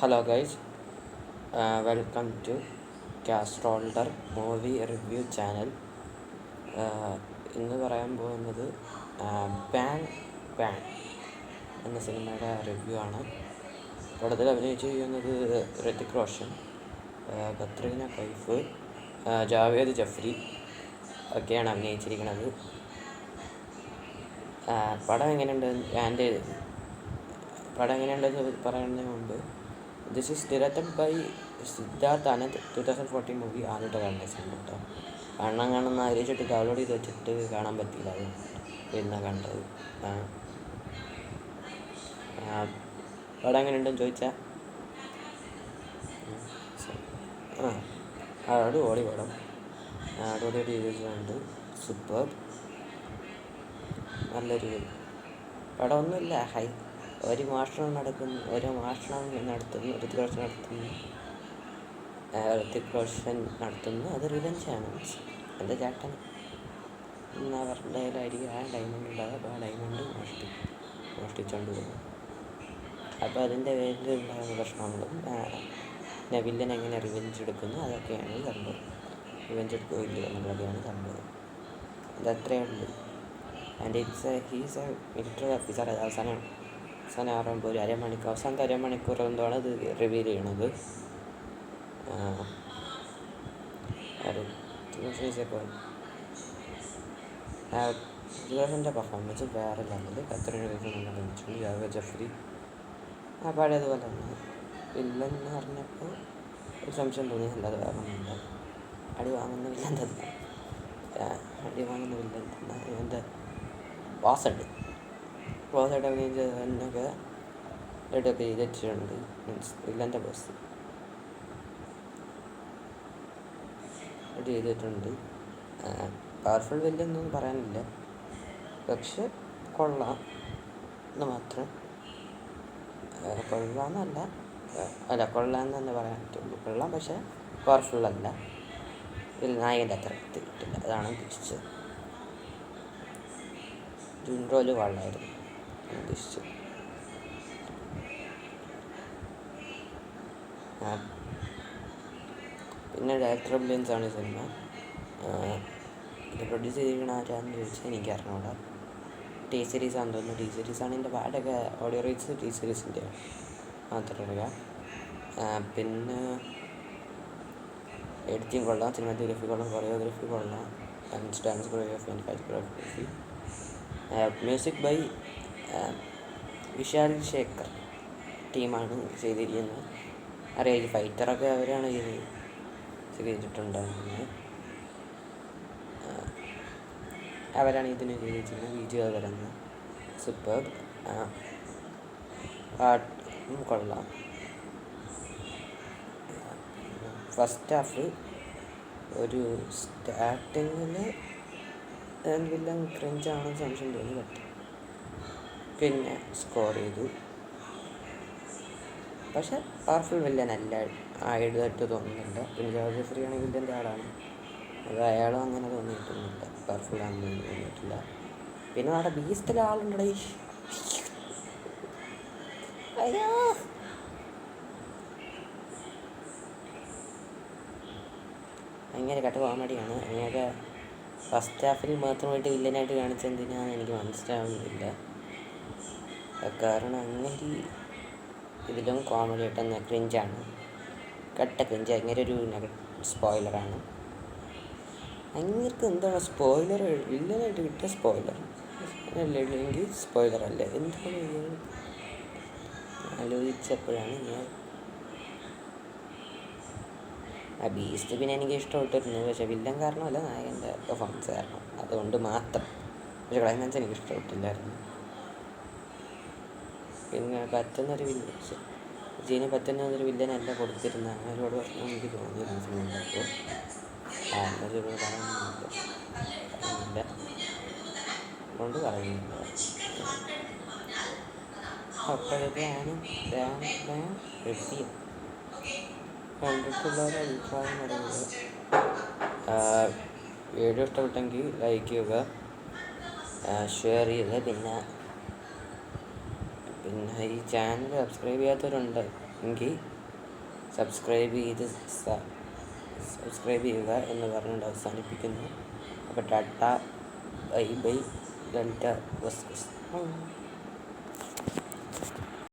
Hello guys, welcome to Castroller movie review channel. ഇന്ന് പറയാൻ പോകുന്നത് ബാങ് ബാങ് എന്ന സിനിമയുടെ റിവ്യൂ ആണ്. പടത്തിൽ അഭിനയിച്ചിരിക്കുന്നത് ഋതിക് റോഷൻ, കത്രീന കൈഫ്, ജാവേദ് ജഫ്രി ഒക്കെയാണ് അഭിനയിച്ചിരിക്കുന്നത്. പടം എങ്ങനെയുണ്ടെന്ന് പറയുന്നതിന് മുമ്പ്, this is directed by Siddharth Anand. 2014 movie ആദ്യമായിട്ട് കാണുന്ന സിനിമ കേട്ടോ. കാണുന്ന ആലോചിച്ചിട്ട് ഡൗൺലോഡ് ചെയ്ത് വെച്ചിട്ട് കാണാൻ പറ്റിയില്ല, അത് പിന്നെ കണ്ടത്. പടം എങ്ങനെയുണ്ടെന്ന് ചോദിച്ചാൽ അടിപൊളി പടം, അടിപൊളി രീതിയിലുണ്ട്. സൂപ്പർ, നല്ലൊരു പടമൊന്നുമില്ല. ഒരു മോഷണം നടത്തുന്നു ഋതിക് റോഷൻ നടത്തുന്നു. അത് റിവെഞ്ചാണ്. എൻ്റെ ചേട്ടൻ അവരുടെ കയ്യിലായിരിക്കും ആ ഡയമണ്ട് ഉണ്ടാകുക. അപ്പോൾ ആ ഡയമണ്ട് മോഷ്ടിച്ചുകൊണ്ട് പോകും. അപ്പോൾ അതിൻ്റെ പേരിൽ ഉണ്ടാകുന്ന പ്രശ്നങ്ങളും വില്ലൻ എങ്ങനെ റിവെഞ്ച് എടുക്കുന്നു അതൊക്കെയാണ് സംഭവം. റിവെഞ്ച് എടുക്കുകയില്ല എന്നുള്ളതൊക്കെയാണ് സംഭവം. അതത്രയേ ഉള്ളൂ. And he's A military officer. അവസാനം ആറുമ്പോൾ അവസാനത്തെ അരമണിക്കൂർ എന്താണ് ഇത് റിവീൽ ചെയ്യണത്. ഋതിക് പെർഫോമൻസ് വേറെ ലെവല്. കത്രീന കൈഫ് നല്ല ജാവേദ് ജഫ്രി പഴയതുപോലെ തന്നെ. വില്ലൻ എന്ന് പറഞ്ഞപ്പോൾ ഒരു സംശയം തോന്നി, അല്ലാതെ വേറെ ഒന്നുമില്ല. അടി വാങ്ങുന്ന വില്ലൻ തന്നെ ഇവൻ്റെ വാസഡ് അഭിനയിച്ചതിനൊക്കെ റെഡിയൊക്കെ ചെയ്തിട്ടുണ്ട്. മീൻസ് വില്ലൻ്റെ ബോസ് റെഡി ചെയ്തിട്ടുണ്ട്. പവർഫുൾ വില്ലൊന്നും പറയാനില്ല, പക്ഷെ കൊള്ളാം എന്ന് മാത്രം. കൊള്ളാമെന്ന് തന്നെ പറയാൻ പറ്റുള്ളൂ. കൊള്ളാം, പക്ഷെ പവർഫുള്ളല്ല. ഇതിൽ നായകൻ്റെ അത്ര കിട്ടില്ല, അതാണ് ഉദ്ദേശിച്ചത്. ജുൻറോല് കൊള്ളായിരുന്നു ഉദ്ദേശിച്ചത്. പിന്നെ ഡയറക്ടർ ബ്രില്യൻസ് ആണ് ഈ സിനിമ. ഇത് പ്രൊഡ്യൂസ് ചെയ്തിരിക്കണ ആരാന്ന് ചോദിച്ചാൽ എനിക്ക് അറിഞ്ഞൂടാ. ടി സീരീസ് ആണെന്ന് തോന്നുന്നു. ടി സീരീസാണ് ഇതിൻ്റെ പാടൊക്കെ. ഓഡിയോ റൈറ്റ്സ് ടി സീരീസിൻ്റെ മാത്രം അറിയാം. പിന്നെ എഡിറ്റിംഗ് കൊള്ളാം, സിനിമാറ്റോഗ്രാഫി കൊള്ളാം, കൊറിയോഗ്രാഫി കൊള്ളാം, dance choreography and fightography. Music by Vishal Shekhar ടീമാണ് ചെയ്തിരിക്കുന്നത്. അറിയാം, ഈ ഫൈറ്ററൊക്കെ അവരാണ് ചെയ്തിട്ടുണ്ടായിരുന്നത്. അവരാണ് ഇതിന് ചെയ്തിരിക്കുന്നത്. വീഡിയോ വരുന്നത് സൂപ്പർ. പാട്ടും കൊള്ളാം. ഫസ്റ്റ് ഹാഫ് ഒരു സ്റ്റാർട്ടിങ്ങിൽ വില്ലൻ ക്രിഞ്ചാണെന്ന് സംശയം തോന്നി, പറ്റും. പിന്നെ സ്കോർ ചെയ്തു. പക്ഷെ പവർഫുൾ വില്ലൻ അല്ല ആയിട്ട് തോന്നുന്നില്ല. പിന്നെ ജാവേദ് ജഫ്രി ആണെങ്കിൽ വില്ലൻ്റെ ആളാണ്, അത് അയാളും അങ്ങനെ തോന്നിയിട്ടൊന്നുമില്ല, പവർഫുൾ ആണെന്ന് തോന്നിയിട്ടില്ല. പിന്നെ അവിടെ ബീസ്റ്റിലെ ആളുണ്ടേ, അയ്യോ ഭയങ്കര കട്ട കോമഡിയാണ്. അങ്ങനെയൊക്കെ ഫസ്റ്റ് ഹാഫിൽ മാത്രമായിട്ട് വില്ലനായിട്ട് കാണിച്ചെന്തിനാന്ന് എനിക്ക് മനസ്സിലാവുന്നില്ല. കാരണം അങ്ങനെ ഇതിലും കോമഡി ആയിട്ടെന്ന് ക്രിഞ്ചാണ്, കട്ട ക്രിഞ്ച്. അങ്ങനെ ഒരു സ്പോയിലറാണ്. അങ്ങനെയൊക്കെ എന്താണ് സ്പോയിലർ? വില്ലനായിട്ട് കിട്ടിയ സ്പോയിലർ അല്ലെങ്കിൽ സ്പോയിലർ അല്ലേ? എന്താണ് ആലോചിച്ചപ്പോഴാണ് ഞാൻ ബീസ്റ്റ് പിന്നെ എനിക്ക് ഇഷ്ടപ്പെട്ടിരുന്നു. പക്ഷെ വില്ലൻ കാരണമല്ല, നായകൻ്റെ പെർഫോമൻസ് കാരണം, അതുകൊണ്ട് മാത്രം. പക്ഷെ ക്ലൈമാക്സ് എനിക്ക് ഇഷ്ടപ്പെട്ടില്ലായിരുന്നു. പിന്നെ പറ്റുന്നൊരു വില്ലനല്ല കൊടുത്തിരുന്ന ഒരുപാട് പ്രശ്നം എനിക്ക് തോന്നിയിരുന്നു സിനിമ ഉണ്ടാക്കുമ്പോൾ. എന്നൊരു പറയുന്നില്ല കൊണ്ട് പറയുന്നില്ല. അപ്പോഴൊക്കെയാണ് റിവ്യൂ കണ്ടിട്ടുള്ളവരുടെ അഭിപ്രായം പറയുന്നത്. വീഡിയോ ഇഷ്ടപ്പെട്ടെങ്കിൽ ലൈക്ക് ചെയ്യുക, ഷെയർ ചെയ്യുക. പിന്നെ ഈ ചാനൽ സബ്സ്ക്രൈബ് ചെയ്യാത്തവരുണ്ട്, എങ്കിൽ സബ്സ്ക്രൈബ് ചെയ്യുക എന്ന് പറഞ്ഞുകൊണ്ട് അവസാനിപ്പിക്കുന്നു. അപ്പോൾ ടാറ്റ, ബൈ ബൈ, ഡെൽറ്റ വസ്കസ്.